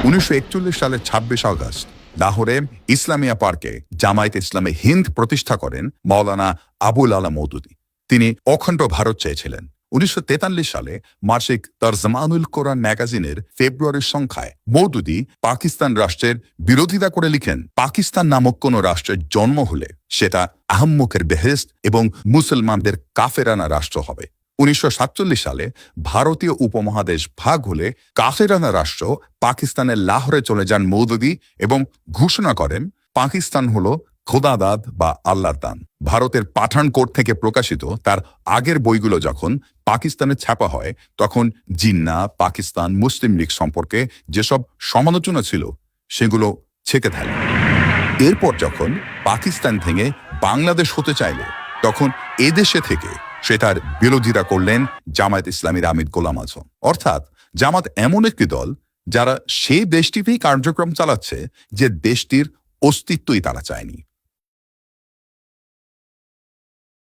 1941 সালের 26 আগস্ট লাহোরে ইসলামিয়া পার্কে জামায়াতে ইসলামে হিন্দ প্রতিষ্ঠা করেন মাওলানা আবুল আলা মওদুদী। তিনি অখণ্ড ভারত চেয়েছিলেন। 1943 সালে মাসিক তরজমানুল কোরআন ম্যাগাজিনের ফেব্রুয়ারির সংখ্যায় মওদুদী পাকিস্তান রাষ্ট্রের বিরোধিতা করে লিখেন, পাকিস্তান নামক কোন রাষ্ট্রের জন্ম হলে সেটা আহম্মকের বেহেশত এবং মুসলমানদের কাফেরানা রাষ্ট্র হবে। 1947 সালে ভারতীয় উপমহাদেশ ভাগ হলে কাফেরানা রাষ্ট্র পাকিস্তানের লাহোরে চলে যান মওদুদী এবং ঘোষণা করেন পাকিস্তান হল খোদাদাদ বা আল্লাহর দান। ভারতের পাঠানকোট থেকে প্রকাশিত তার আগের বইগুলো যখন পাকিস্তানে ছাপা হয় তখন জিন্নাহ, পাকিস্তান, মুসলিম লীগ সম্পর্কে যেসব সমালোচনা ছিল সেগুলো ছেঁকে ফেলে। এরপর যখন পাকিস্তান ভেঙে বাংলাদেশ হতে চাইল তখন এদেশে থেকে সেটার বিরোধিতা করলেন জামায়াত ইসলামীর আমির গোলাম আজম। অর্থাৎ জামাত এমন একটি দল যারা সেই দেশটিতেই কার্যক্রম চালাচ্ছে যে দেশটির অস্তিত্বই তারা চায়নি।